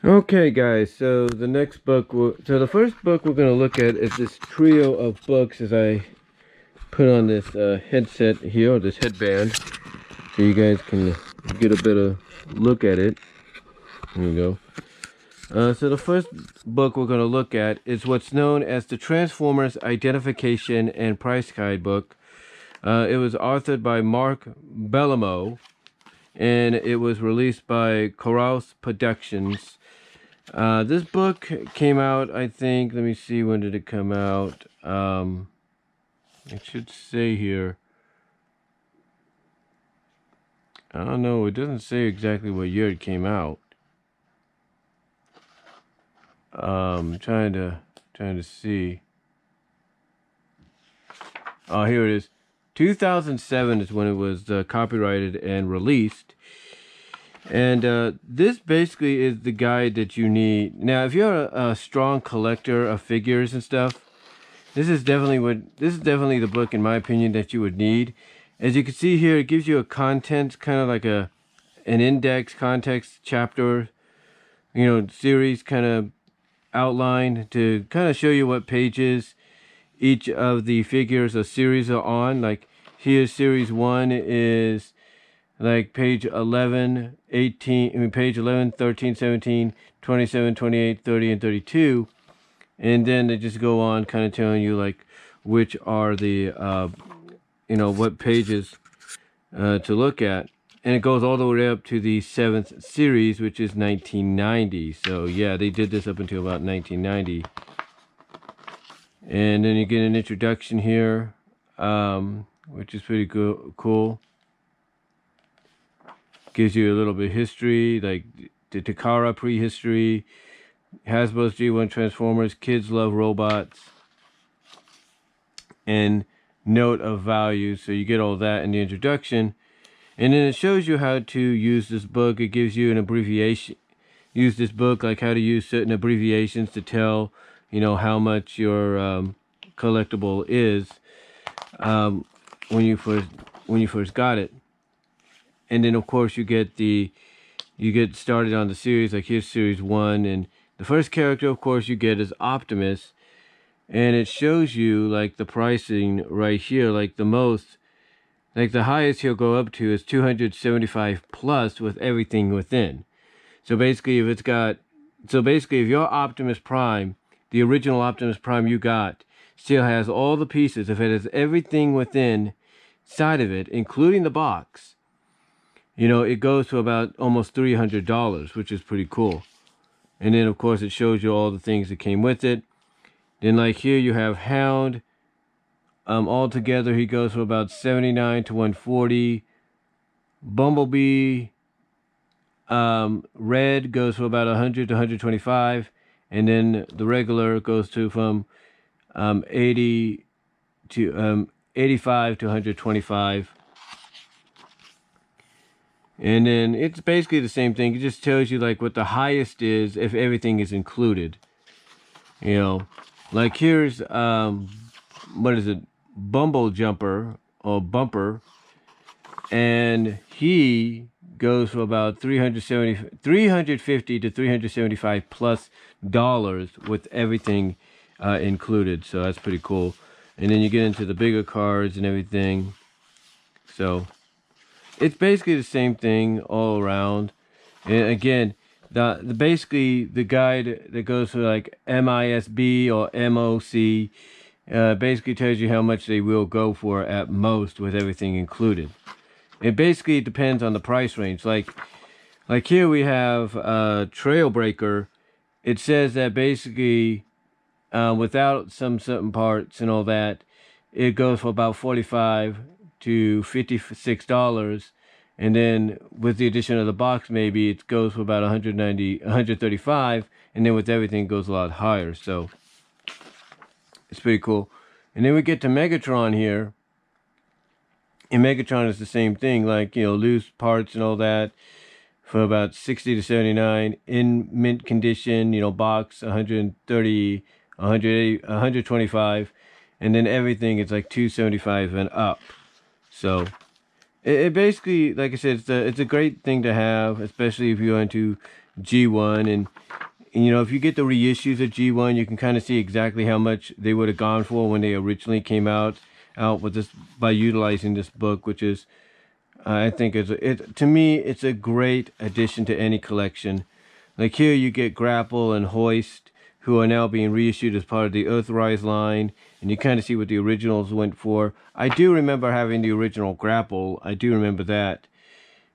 Okay, guys, so the next book, the first book we're going to look at is this trio of books as I put on this headset here, or this headband, so you guys can get a better look at it. Here we go. So the first book we're going to look at is what's known as the Transformers Identification and Price Guide book. It was authored by Mark Bellamo, and it was released by Carouse Productions. This book came out, I think, let me see, when did it come out? It should say here. I don't know, it doesn't say exactly what year it came out. Trying to see. Oh, here it is. 2007 is when it was copyrighted and released. And this basically is the guide that you need. Now, if you're a strong collector of figures and stuff, this is definitely the book, in my opinion, that you would need. As you can see here, it gives you a content, kind of like an index, context, chapter, series kind of outline to kind of show you what pages each of the figures or series are on. Like here, series 1 is like page 11, 18, page 11, 13, 17, 27, 28, 30, and 32. And then they just go on kind of telling you like which are the, what pages to look at. And it goes all the way up to the 7th series, which is 1990. So yeah, they did this up until about 1990. And then you get an introduction here, which is pretty cool. Gives you a little bit of history, like the Takara prehistory, Hasbro's G1 Transformers, Kids Love Robots, and note of value. So you get all that in the introduction. And then it shows you how to use this book. It gives you an abbreviation. Use this book, like how to use certain abbreviations to tell, how much your collectible is when you first got it. And then of course you get started on the series. Like here's series 1, and the first character, of course, you get is Optimus, and it shows you like the pricing right here. Like the highest he'll go up to is 275 plus with everything within. So basically, if your Optimus Prime, the original Optimus Prime you got, still has all the pieces, if it has everything within side of it, including the box, it goes to about almost $300, which is pretty cool. And then, of course, it shows you all the things that came with it. Then, like here, you have Hound. Altogether, he goes from about 79 to 140. Bumblebee, Red goes from about 100 to 125. And then the regular goes to from 80 to 85 to 125. And then it's basically the same thing. It just tells you like what the highest is if everything is included. Like here's what is it? Bumble Jumper or Bumper, and he goes for about 350 to 375 plus dollars with everything included. So that's pretty cool. And then you get into the bigger cards and everything. So it's basically the same thing all around. And again, basically the guide that goes for like MISB or MOC basically tells you how much they will go for at most with everything included. It basically depends on the price range. Like here we have Trailbreaker. It says that basically without some certain parts and all that, it goes for about $45 to $56. And then with the addition of the box, maybe it goes for about 135, and then with everything it goes a lot higher. So it's pretty cool. And then we get to Megatron here. And Megatron is the same thing, like, loose parts and all that for about 60 to 79. In mint condition, box 130, 180, 125. And then everything is like 275 and up. So It basically, like I said, it's a great thing to have, especially if you're into G1 and you know, if you get the reissues of G1, you can kind of see exactly how much they would have gone for when they originally came out with this by utilizing this book, which is I think to me it's a great addition to any collection. Like here you get Grapple and Hoist, who are now being reissued as part of the Earthrise line, and you kind of see what the originals went for. I do remember having the original Grapple. I do remember that.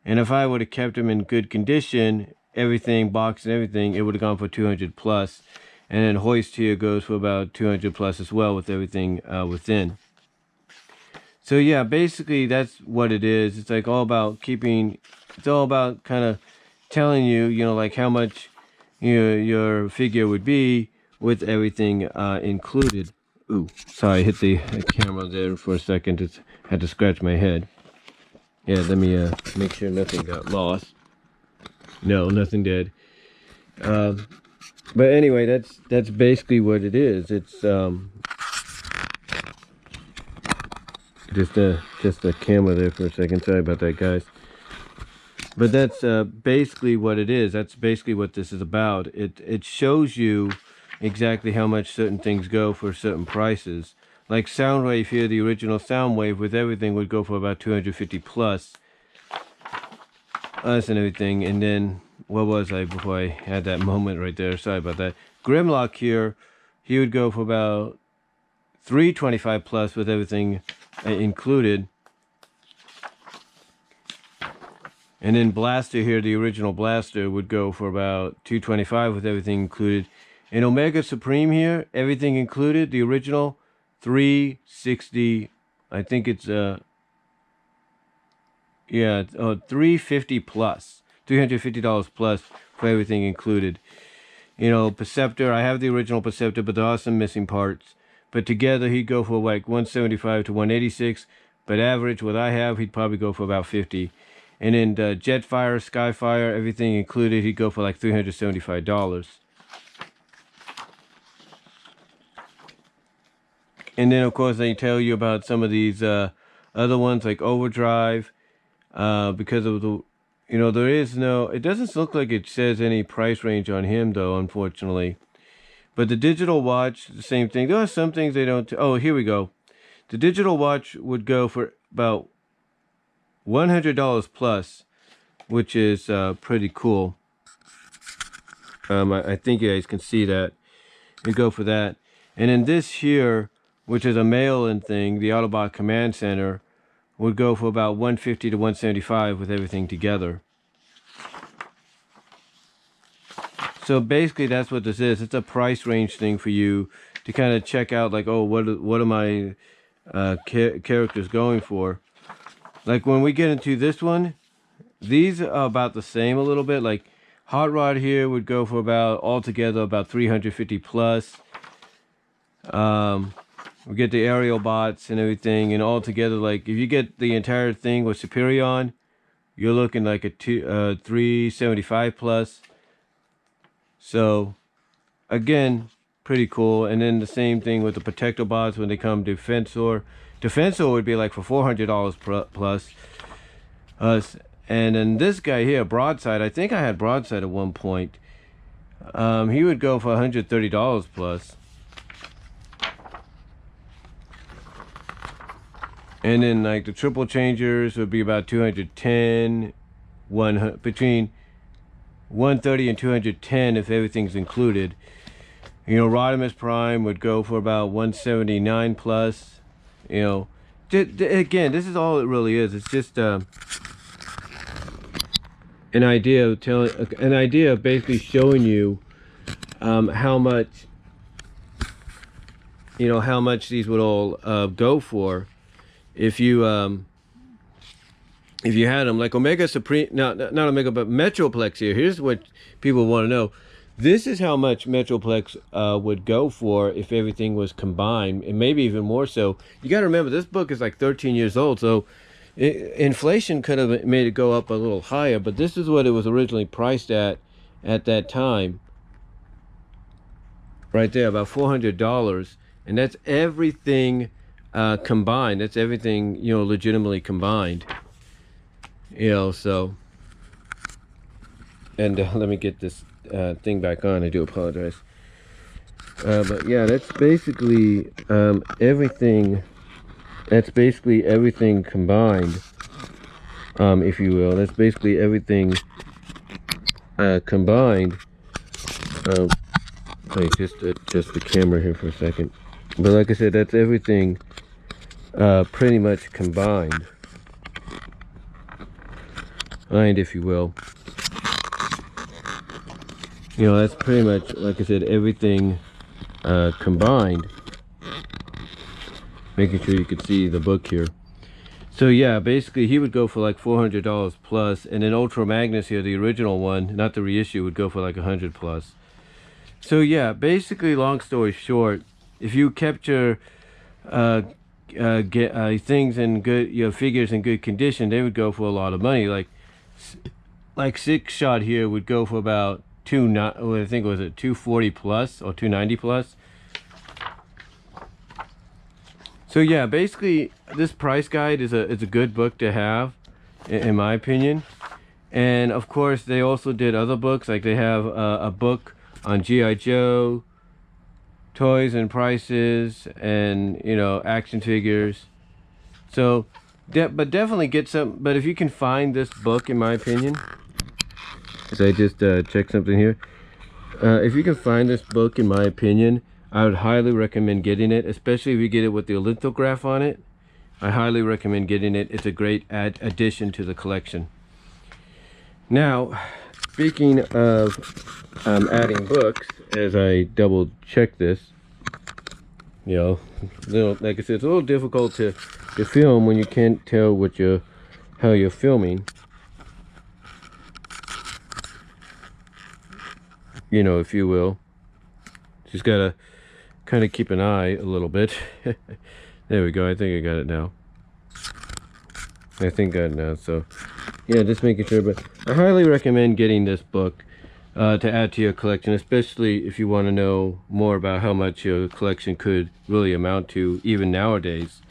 And if I would have kept them in good condition, everything, box and everything, it would have gone for 200 plus. And then Hoist here goes for about 200 plus as well with everything within. So yeah, basically that's what it is. It's like all about keeping, it's all about kind of telling you, you know, like how much your figure would be with everything included. Ooh, sorry, I hit the camera there for a second. Just had to scratch my head. Yeah, let me make sure nothing got lost. No, nothing did. But anyway, that's basically what it is. It's just a camera there for a second. Sorry about that, guys. But that's basically what it is. That's basically what this is about. It shows you exactly how much certain things go for certain prices. Like Soundwave here, the original Soundwave with everything would go for about 250 plus. Us and everything. And then, what was I before I had that moment right there? Sorry about that. Grimlock here, he would go for about 325 plus with everything included. And then Blaster here, the original Blaster, would go for about 225 with everything included. And Omega Supreme here, everything included, the original, 360. I think it's 350 plus, $350 plus for everything included. You know, Perceptor, I have the original Perceptor, but there are some missing parts. But together he'd go for like 175 to 186. But average, what I have, he'd probably go for about 50. And then Jetfire, Skyfire, everything included, he'd go for like $375. And then, of course, they tell you about some of these other ones like Overdrive. Because of the, you know, there is no, it doesn't look like it says any price range on him, though, unfortunately. But the digital watch, the same thing. There are some things they don't, oh, here we go. The digital watch would go for about $100 plus, which is pretty cool. I think you guys can see that. You go for that. And then this here, which is a mail-in thing, the Autobot Command Center, would go for about 150 to 175 with everything together. So basically that's what this is. It's a price range thing for you to kind of check out, like, oh, what are my characters going for? Like when we get into this one, these are about the same a little bit. Like Hot Rod here would go for about altogether about 350 plus. We get the aerial bots and everything, and all together, like if you get the entire thing with Superion, you're looking like a 375 plus. So again, pretty cool. And then the same thing with the Protector bots when they come Defensor. Defensor would be like for $400 plus. And then this guy here, Broadside, I think I had Broadside at one point. He would go for $130 plus. And then like the triple changers would be about 210, between 130 and 210 if everything's included. You know, Rodimus Prime would go for about 179 plus. You know, again, this is all it really is. It's just an idea of basically showing you how much, you know, how much these would all go for if you had them. Like Omega Supreme, not Omega, but Metroplex here. Here's what people want to know. This is how much Metroplex would go for if everything was combined, and maybe even more so. You got to remember, this book is like 13 years old, so inflation could have made it go up a little higher, but this is what it was originally priced at that time. Right there, about $400, and that's everything combined. That's everything, you know, legitimately combined. You know, so, and let me get this thing back on. I do apologize. But yeah, that's basically everything. That's basically everything combined, if you will. That's basically everything combined. Wait, just adjust the camera here for a second. But like I said, that's everything pretty much combined, if you will. You know, that's pretty much, like I said, everything combined. Making sure you could see the book here. So yeah, basically he would go for like $400 plus, and then Ultra Magnus here, the original one, not the reissue, would go for like 100 plus. So yeah, basically, long story short, if you kept your things in good, your figures in good condition, they would go for a lot of money. Like Six Shot here would go for about I think it was it 240 plus or 290 plus. So yeah, basically this price guide is a good book to have, in my opinion. And of course, they also did other books. Like they have a book on G.I. Joe, toys and prices, and you know, action figures. So, but definitely get some. But if you can find this book, in my opinion, as I just checked something here, if you can find this book, in my opinion, I would highly recommend getting it, especially if you get it with the lithograph on it. I highly recommend getting it. It's a great addition to the collection. Now, speaking of adding books, as I double check this, you know, like I said, it's a little difficult to film when you can't tell how you're filming. You know, if you will. Just gotta kind of keep an eye a little bit. There we go. I think I got it now. I think I got it now. So, yeah, just making sure. But I highly recommend getting this book to add to your collection, especially if you want to know more about how much your collection could really amount to, even nowadays.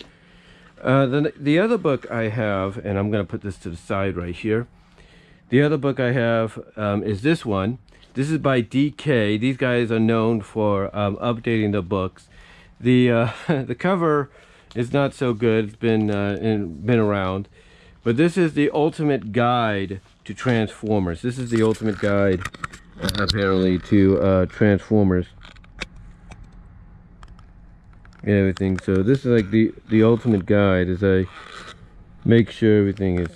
The other book I have, and I'm going to put this to the side right here. The other book I have is this one. This is by DK. These guys are known for updating the books. The the cover is not so good. It's been around, but this is the ultimate guide to Transformers. This is the ultimate guide, apparently, to Transformers and everything. So this is like the ultimate guide. As I make sure everything is,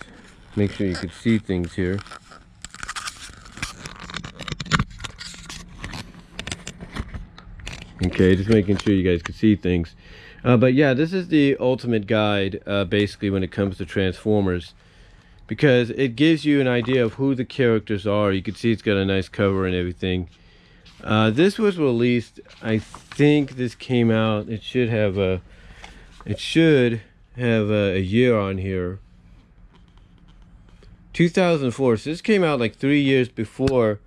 make sure you can see things here. Okay, just making sure you guys can see things. But yeah, this is the ultimate guide, basically, when it comes to Transformers, because it gives you an idea of who the characters are. You can see it's got a nice cover and everything. This was released, I think this came out, it should have a year on here. 2004. So this came out like 3 years before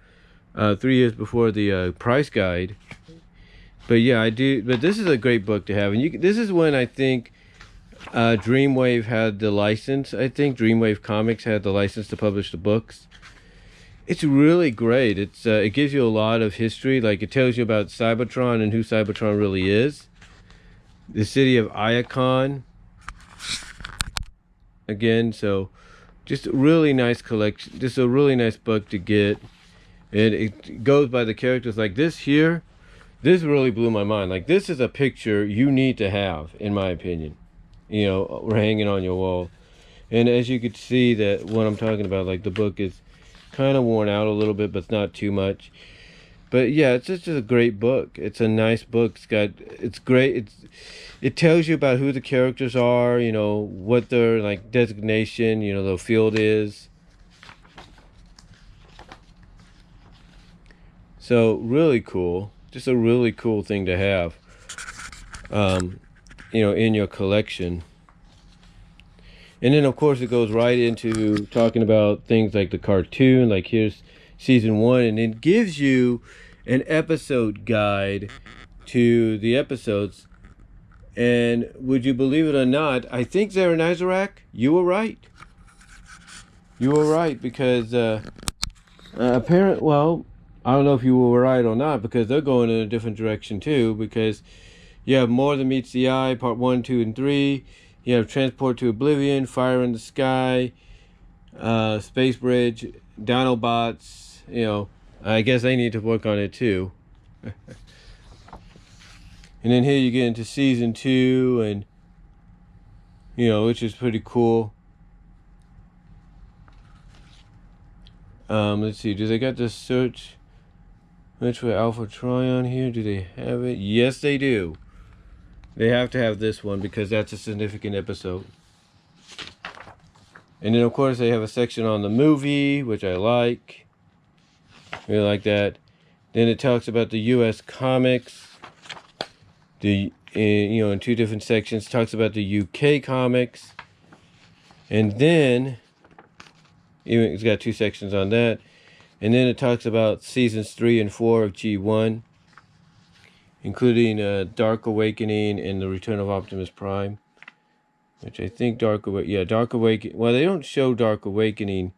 the price guide. But yeah, but this is a great book to have, and this is when I think Dreamwave had the license. I think Dreamwave Comics had the license to publish the books. It's really great. It gives you a lot of history. Like, it tells you about Cybertron and who Cybertron really is. The city of Iacon. Again, so just a really nice collection. Just a really nice book to get. And it goes by the characters. Like this here. This really blew my mind. Like, this is a picture you need to have, in my opinion. You know, we're hanging on your wall. And as you could see, that what I'm talking about, like, the book is kind of worn out a little bit, but it's not too much. But yeah, it's just a great book. It's a nice book. It's great. It tells you about who the characters are, you know, what their, like, designation, you know, the field is. So, really cool. Just a really cool thing to have, you know, in your collection. And then, of course, it goes right into talking about things like the cartoon. Like, here's season 1, and it gives you an episode guide to the episodes. And would you believe it or not, I think Zaranyzerak, you were right. You were right because well, I don't know if you were right or not because they're going in a different direction too. Because you have More Than Meets the Eye, Part 1, 2, and 3. You have Transport to Oblivion, Fire in the Sky, Space Bridge, Dinobots. You know, I guess they need to work on it too. And then here you get into season 2, and which is pretty cool. Let's see. Do they got the search for Alpha Trion here? Do they have it? Yes, they do. They have to have this one because that's a significant episode. And then, of course, they have a section on the movie, which I like. Really like that. Then it talks about the U.S. comics. In 2 different sections. Talks about the U.K. comics. And then, it's got 2 sections on that. And then it talks about seasons 3 and 4 of G1. Including Dark Awakening and the Return of Optimus Prime. Which I think Dark Awakening. Well, they don't show Dark Awakening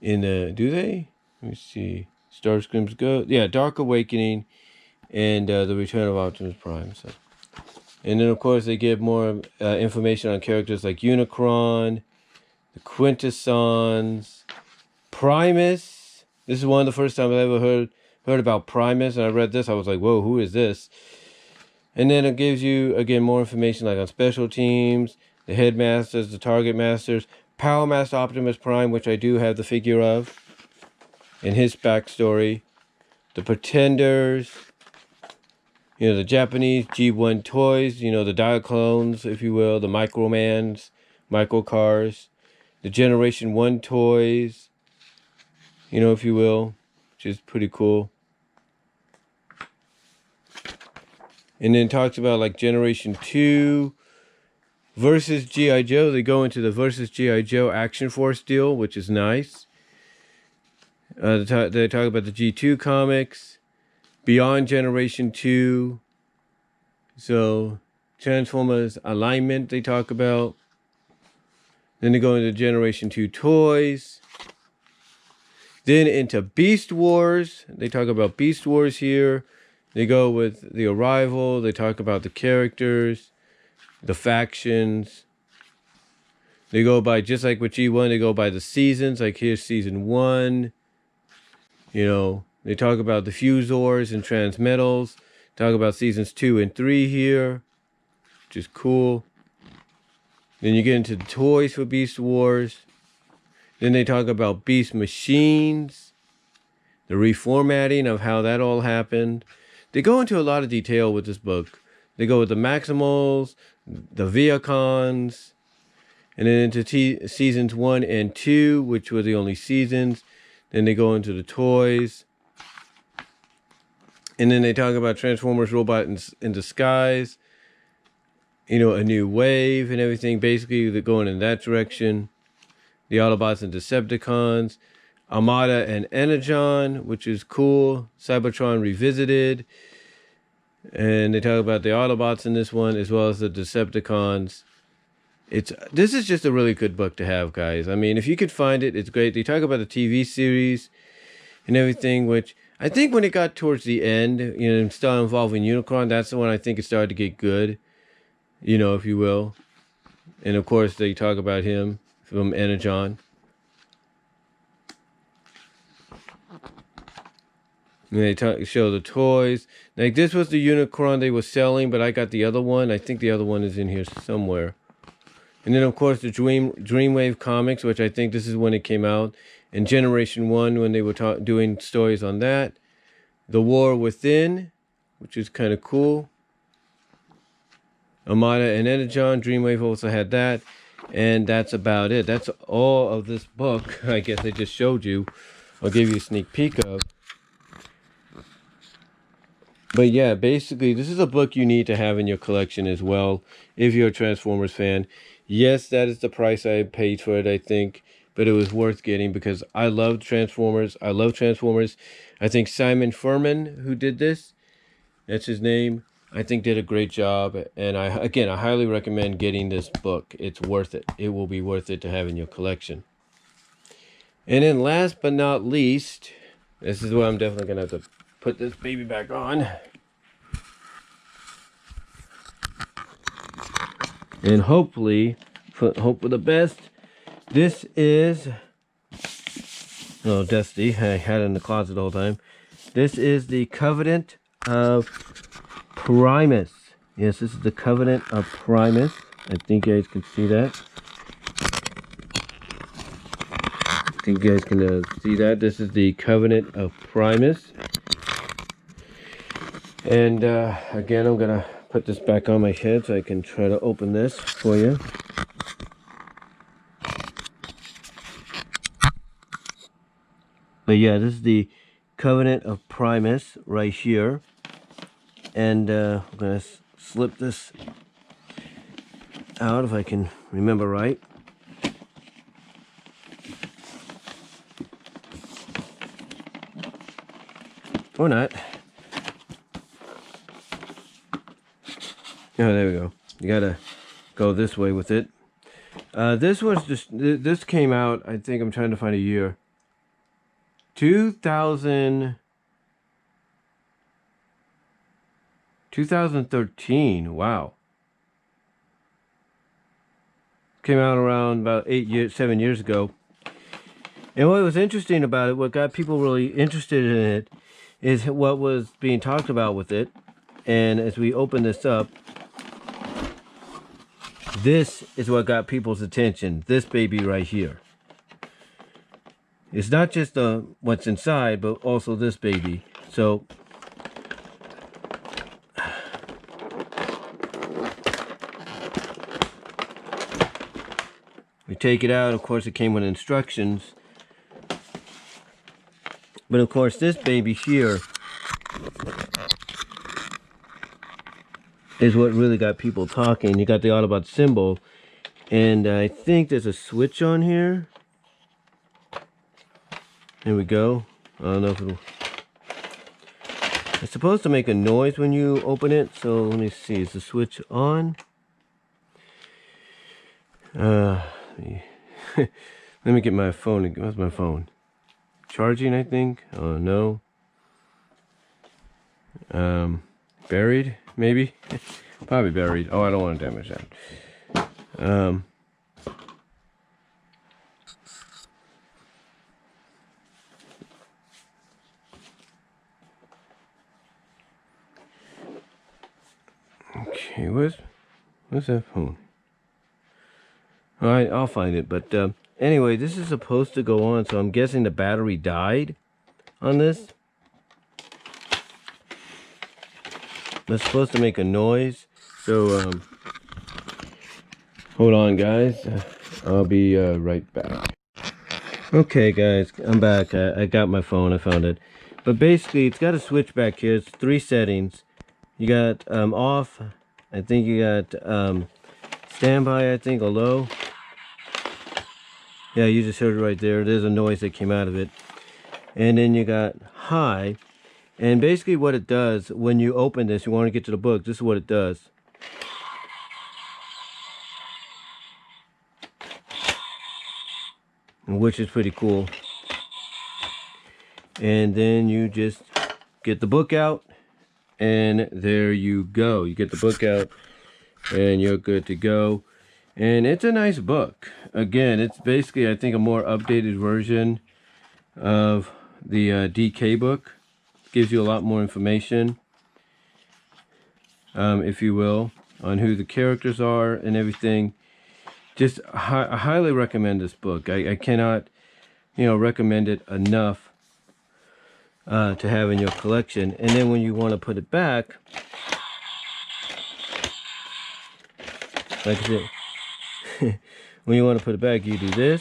in the... Do they? Let me see. Starscream's Go. Yeah, Dark Awakening and the Return of Optimus Prime. So. And then, of course, they give more information on characters like Unicron, the Quintessons, Primus. This is one of the first times I ever heard about Primus. And I read this. I was like, whoa, who is this? And then it gives you, again, more information like on special teams, the headmasters, the target masters, Power Master Optimus Prime, which I do have the figure of, and his backstory, the Pretenders, the Japanese G1 toys, the Diaclones, if you will, the Micromans, Microcars, the Generation 1 toys, if you will, which is pretty cool. And then talks about like Generation 2 versus G.I. Joe. They go into the versus G.I. Joe Action Force deal, which is nice. They talk about the G2 comics, Beyond Generation 2. So Transformers alignment they talk about. Then they go into Generation 2 toys. Then into Beast Wars. They talk about Beast Wars here. They go with the Arrival. They talk about the characters, the factions. They go by, just like with G1, they go by the seasons. Like here's season 1. They talk about the Fusors and Transmetals. Talk about seasons 2 and 3 here, which is cool. Then you get into the toys for Beast Wars. Then they talk about Beast Machines, the reformatting of how that all happened. They go into a lot of detail with this book. They go with the Maximals, the Viacons, and then into seasons 1 and 2, which were the only seasons. Then they go into the toys. And then they talk about Transformers Robot in Disguise, a new wave and everything. Basically, they're going in that direction. The Autobots and Decepticons, Armada and Energon, which is cool. Cybertron Revisited. And they talk about the Autobots in this one, as well as the Decepticons. This is just a really good book to have, guys. I mean, if you could find it, it's great. They talk about the TV series and everything, which I think when it got towards the end, still involving Unicron, that's the one I think it started to get good, if you will. And of course, they talk about him from Energon. And they show the toys. Like this was the Unicron they were selling, but I got the other one. I think the other one is in here somewhere. And then of course the Dreamwave comics, which I think this is when it came out. And Generation 1 when they were doing stories on that. The War Within, which is kind of cool. Armada and Energon, Dreamwave also had that. And that's about it. That's all of this book. I guess I just showed you. I'll give you a sneak peek of. But yeah, basically, this is a book you need to have in your collection as well, if you're a Transformers fan. Yes, that is the price I paid for it, I think, but it was worth getting because I love Transformers. I love Transformers. I think Simon Furman, who did this, that's his name, I think did a great job. And I highly recommend getting this book. It's worth it. It will be worth it to have in your collection. And then last but not least, this is where I'm definitely gonna have to put this baby back on. And hopefully, hope for the best. This is, oh, dusty. I had it in the closet the whole time. This is the Covenant of Primus. Yes, this is the Covenant of Primus. I think you guys can see that. I think you guys can see that. This is the Covenant of Primus. And again, I'm gonna put this back on my head so I can try to open this for you. But yeah, this is the Covenant of Primus right here. And I'm gonna slip this out if I can remember right. Or not. Oh, there we go. You gotta go this way with it. This was just, this came out, I think I'm trying to find a year. 2013, wow. Came out around about 7 years ago. And what was interesting about it, what got people really interested in it, is what was being talked about with it. And as we open this up, this is what got people's attention. This baby right here. It's not just what's inside, but also this baby. So we take it out. Of course, it came with instructions. But of course, this baby here is what really got people talking. You got the Autobot symbol, and I think there's a switch on here. There we go. I don't know if it'll... It's supposed to make a noise when you open it, so let me see. Is the switch on? Let me get my phone. Where's my phone? Charging, I think. Oh, no. Buried, maybe? Probably buried. Oh, I don't want to damage that. Okay, where's that phone? All right, I'll find it. But anyway, this is supposed to go on, so I'm guessing the battery died on this. It's supposed to make a noise. So hold on, guys. I'll be right back. Okay, guys, I'm back. I got my phone. I found it. But basically, it's got a switch back here. It's 3 settings. You got off. I think you got standby, I think, or low. Yeah, you just heard it right there. There's a noise that came out of it. And then you got high. And basically what it does, when you open this, you want to get to the book, this is what it does. Which is pretty cool. And then you just get the book out, and there you go. You get the book out, and you're good to go. And it's a nice book. Again, it's basically, I think, a more updated version of the DK book. Gives you a lot more information, if you will, on who the characters are and everything. Just I highly recommend this book. I cannot, recommend it enough to have in your collection. And then when you want to put it back, like I said, when you want to put it back, you do this.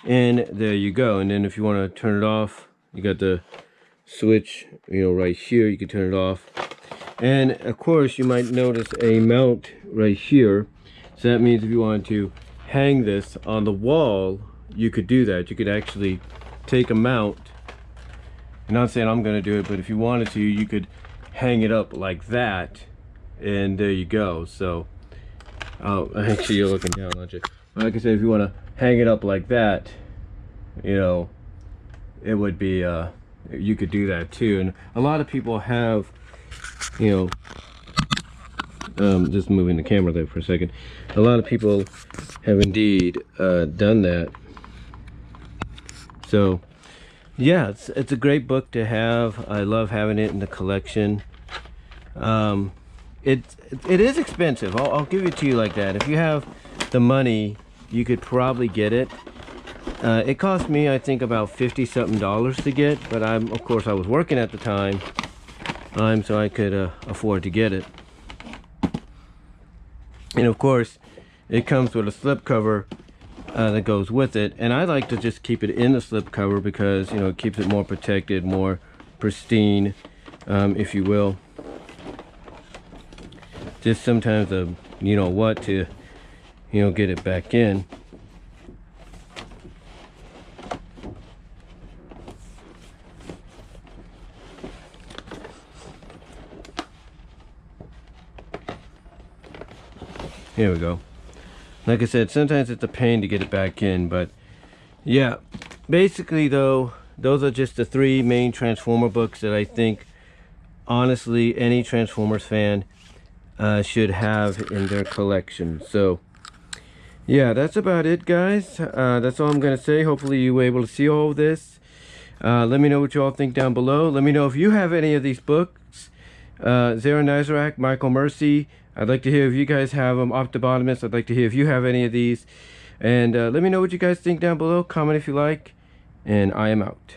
And there you go. And then if you want to turn it off, you got the switch, right here. You can turn it off. And of course, you might notice a mount right here. So that means if you wanted to hang this on the wall, you could do that. You could actually take a mount. I'm not saying I'm going to do it, but if you wanted to, you could hang it up like that. And there you go. So Oh, actually, you're looking down, aren't you? Like I said, if you want to hang it up like that, you know, it would be, you could do that too. And a lot of people have, you know, just moving the camera there for a second. A lot of people have indeed done that. So, yeah, it's a great book to have. I love having it in the collection. It is expensive. I'll give it to you like that. If you have the money, you could probably get it. It cost me, I think, about $50-something to get, but of course I was working at the time, so I could afford to get it. And of course, it comes with a slipcover that goes with it, and I like to just keep it in the slipcover because, you know, it keeps it more protected, more pristine, if you will. Just sometimes you know what, to, you know, get it back in. Here we go. Like I said, sometimes it's a pain to get it back in, but yeah, basically though, those are just the 3 main Transformer books that I think, honestly, any Transformers fan should have in their collection. So yeah, that's about it, guys. That's all I'm gonna say. Hopefully you were able to see all of this. Let me know what you all think down below. Let me know if you have any of these books. Zaranyzerak, Michael Mercy, I'd like to hear if you guys have them. Optibotimus, I'd like to hear if you have any of these. And let me know what you guys think down below. Comment if you like. And I am out.